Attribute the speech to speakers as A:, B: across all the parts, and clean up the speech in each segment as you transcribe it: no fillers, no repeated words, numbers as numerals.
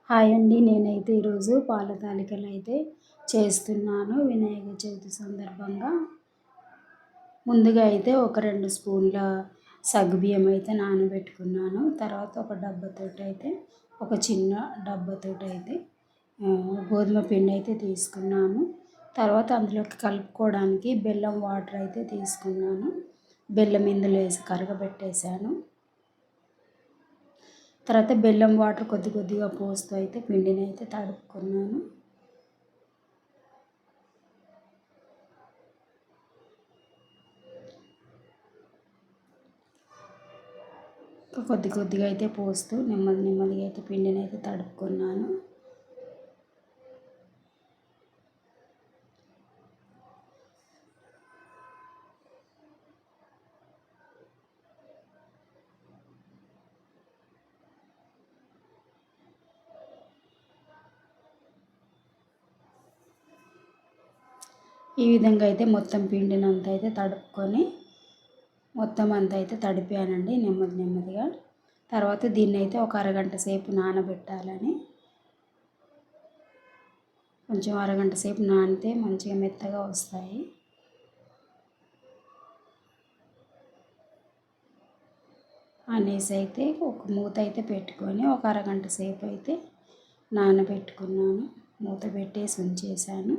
A: Hi అండి. నేనైతే ఈరోజు పాల తాలికలు అయితే చేస్తున్నాను వినాయక చవితి సందర్భంగా. ముందుగా అయితే ఒక 2 స్పూన్ల సగ్గుబియ్యం అయితే నానబెట్టుకున్నాను. తర్వాత ఒక డబ్బాతోటైతే ఒక చిన్న డబ్బాతోటైతే గోధుమ పిండి అయితే తీసుకున్నాను. తర్వాత అందులోకి కలుపుకోవడానికి బెల్లం వాటర్ అయితే తీసుకున్నాను. బెల్లం ఇందులో వేసి కరగబెట్టేశాను. తర్వాత బెల్లం వాటర్ కొద్ది కొద్దిగా పోస్తూ అయితే పిండిని అయితే తడుపుకున్నాను. కొద్ది కొద్దిగా అయితే పోస్తూ నెమ్మదిగా అయితే పిండిని అయితే తడుపుకున్నాను. ఈ విధంగా అయితే మొత్తం పిండిని అంతా అయితే తడుపుకొని మొత్తం అంతా అయితే తడిపానండి నెమ్మదిగా. తర్వాత దీన్ని అయితే ఒక అరగంట సేపు నానబెట్టాలని, కొంచెం అరగంట సేపు నానితే మంచిగా మెత్తగా వస్తాయి. అనేసి అయితే ఒక మూత అయితే పెట్టుకొని ఒక అరగంట సేపు అయితే నానబెట్టుకున్నాను. మూత పెట్టేసి ఉంచేసాను.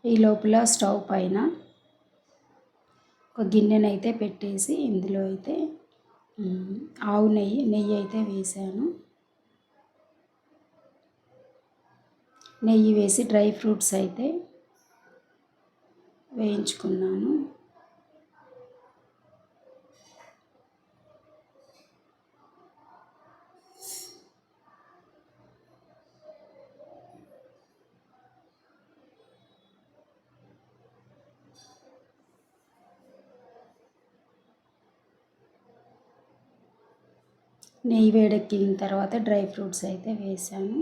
A: ఈ లోపల స్టవ్ పైన ఒక గిన్నెనైతే పెట్టేసి ఇందులో అయితే ఆవు నెయ్యి అయితే వేసాను. నెయ్యి వేసి డ్రై ఫ్రూట్స్ అయితే వేయించుకున్నాను. నెయ్యి వేడెక్కిన తర్వాత డ్రై ఫ్రూట్స్ అయితే వేసాను.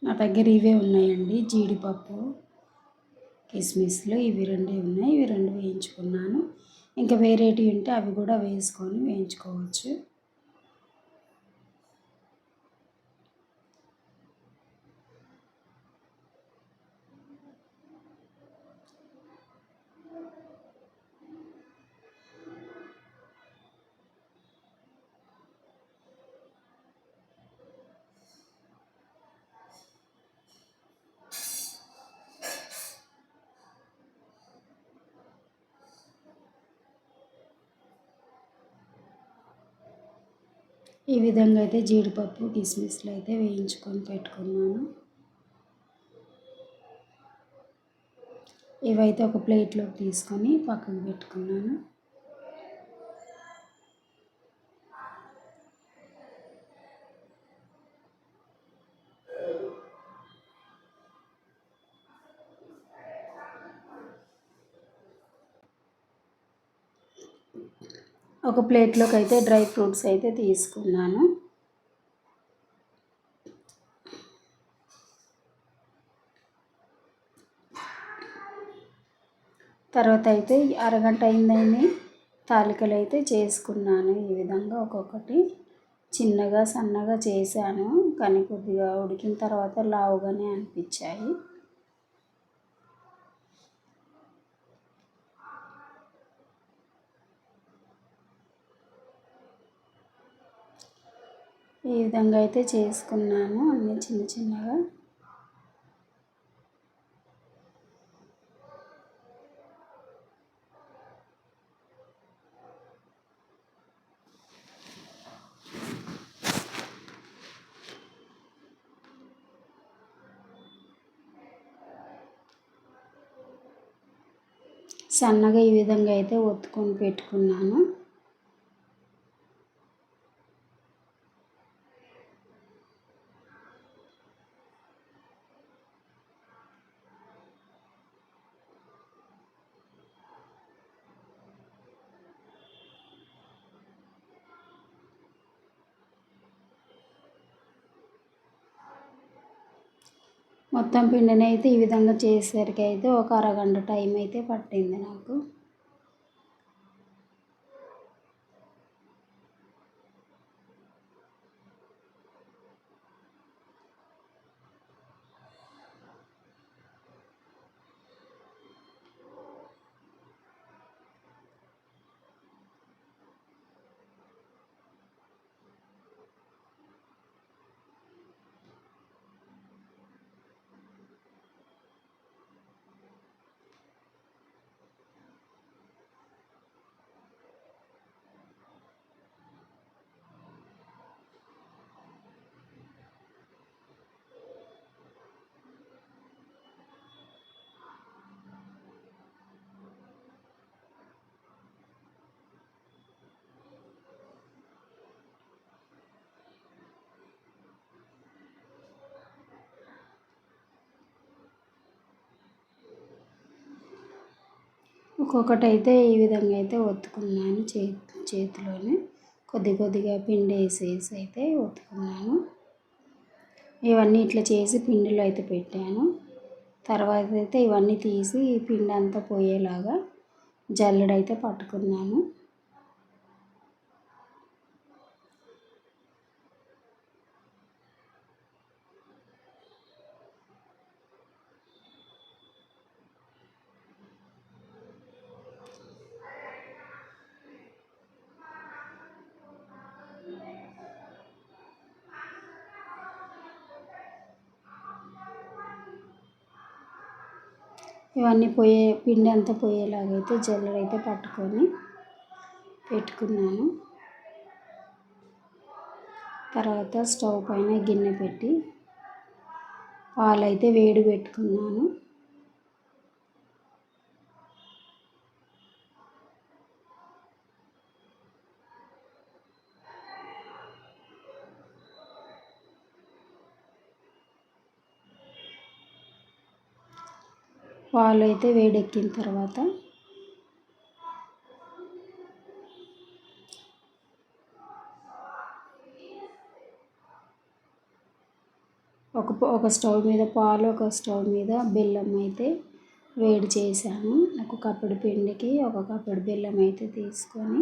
A: నా దగ్గర ఇవే ఉన్నాయండి, జీడిపప్పు కిస్మిస్లు ఇవి 2 ఉన్నాయి. ఇవి 2 వేయించుకున్నాను. ఇంకా వేరేటివి ఉంటే అవి కూడా వేసుకొని వేయించుకోవచ్చు. ఈ విధంగా అయితే జీడిపప్పు కిస్మిస్లు అయితే వేయించుకొని పెట్టుకున్నాను. ఇవైతే ఒక ప్లేట్లోకి తీసుకొని పక్కకు పెట్టుకున్నాను. ఒక ప్లేట్లోకి అయితే డ్రై ఫ్రూట్స్ అయితే తీసుకున్నాను. తర్వాత అయితే అరగంట అయిందని తాలికలు అయితే చేసుకున్నాను. ఈ విధంగా ఒక్కొక్కటి చిన్నగా సన్నగా చేశాను, కానీ కొద్దిగా ఉడికిన తర్వాత లావుగానే అనిపించాయి. ఈ విధంగా అయితే చేసుకున్నాను అన్నీ చిన్నగా. సన్నగా ఈ విధంగా అయితే ఒత్తుకొని పెట్టుకున్నాను. మొత్తం పిండిని అయితే ఈ విధంగా చేసేసరికి అయితే ఒక అరగంట టైం అయితే పట్టింది నాకు. ఒక్కొక్కటి అయితే ఈ విధంగా అయితే ఒత్తుకున్నాను. చేతిలోనే కొద్దిగా పిండి వేసేసి అయితే ఒత్తుకున్నాను. ఇవన్నీ ఇట్లా చేసి పిండిలో అయితే పెట్టాను. తర్వాత అయితే ఇవన్నీ తీసి పిండి అంతా పోయేలాగా జల్లెడైతే పట్టుకున్నాను. ఇవన్నీ పిండి అంతా పోయేలాగైతే జల్లెడైతే పట్టుకొని పెట్టుకున్నాను. తర్వాత స్టవ్ పైన గిన్నె పెట్టి పాలైతే వేడి పెట్టుకున్నాను. పాలు అయితే వేడెక్కిన తర్వాత ఒక స్టవ్ మీద పాలు, ఒక స్టవ్ మీద బెల్లం అయితే వేడి చేశాను. ఒక కప్పుడు పిండికి ఒక కప్పుడు బెల్లం అయితే తీసుకొని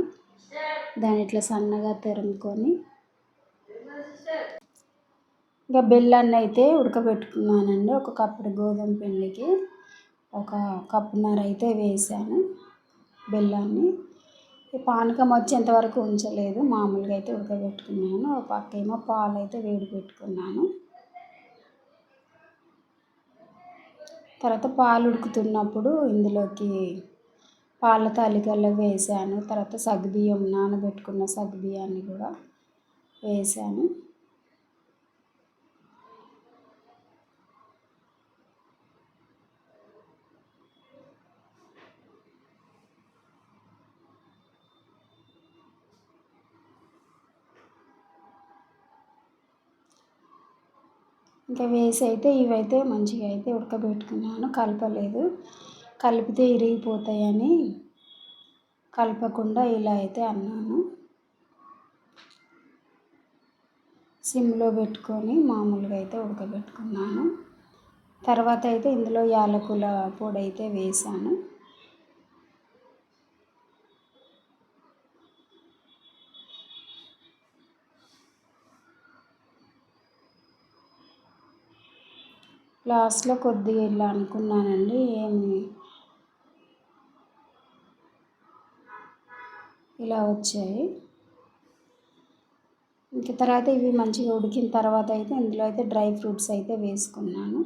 A: దాన్ని ఇట్లా సన్నగా తురుముకొని ఇంకా బెల్లాన్ని అయితే ఉడకబెట్టుకున్నానండి. ఒక కప్పుడు గోధుమ పిండికి ఒక కప్పున్నర అయితే వేసాను బెల్లాన్ని. పానకం వచ్చేంత వరకు ఉంచలేదు, మామూలుగా అయితే ఉడకబెట్టుకున్నాను. ఒక పక్కేమో పాలు అయితే వేడి పెట్టుకున్నాను. తర్వాత పాలు ఉడుకుతున్నప్పుడు ఇందులోకి పాల తాలికల్లో వేసాను. తర్వాత సగ్గుబియ్యం, నానబెట్టుకున్న సగ్గుబియ్యాన్ని కూడా వేసాను. ఇంకా వేసి అయితే ఇవైతే మంచిగా అయితే ఉడకబెట్టుకున్నాను. కలపలేదు, కలిపితే ఇరిగిపోతాయని కలపకుండా ఇలా అయితే అన్నాను. సిమ్లో పెట్టుకొని మామూలుగా అయితే ఉడకబెట్టుకున్నాను. తర్వాత అయితే ఇందులో యాలకుల పొడి అయితే వేసాను. లాస్ట్లో కొద్దిగా ఇలా అనుకున్నానండి, ఏమి ఇలా వచ్చాయి. ఇంకా తర్వాత ఇవి మంచిగా ఉడికిన తర్వాత అయితే ఇందులో అయితే డ్రై ఫ్రూట్స్ అయితే వేసుకున్నాను.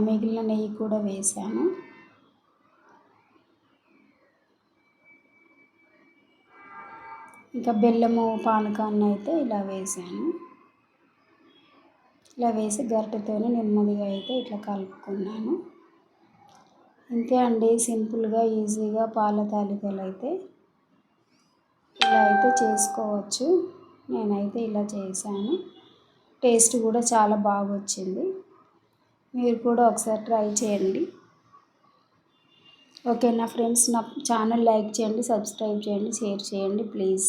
A: మిగిలిన నెయ్యి కూడా వేసాను. ఇంకా బెల్లము పానకాన్ని అయితే ఇలా వేసాను. ఇలా వేసి గరిటెతోనే నెమ్మదిగా అయితే ఇట్లా కలుపుకున్నాను. ఇంతే అండి, సింపుల్గా ఈజీగా పాల తాలికలు అయితే ఇలా అయితే చేసుకోవచ్చు. నేనైతే ఇలా చేశాను. టేస్ట్ కూడా చాలా బాగా వచ్చింది. మీరు కూడా ఒకసారి ట్రై చేయండి. ఓకేనా ఫ్రెండ్స్, నా ఛానల్ లైక్ చేయండి, సబ్స్క్రైబ్ చేయండి, షేర్ చేయండి ప్లీజ్.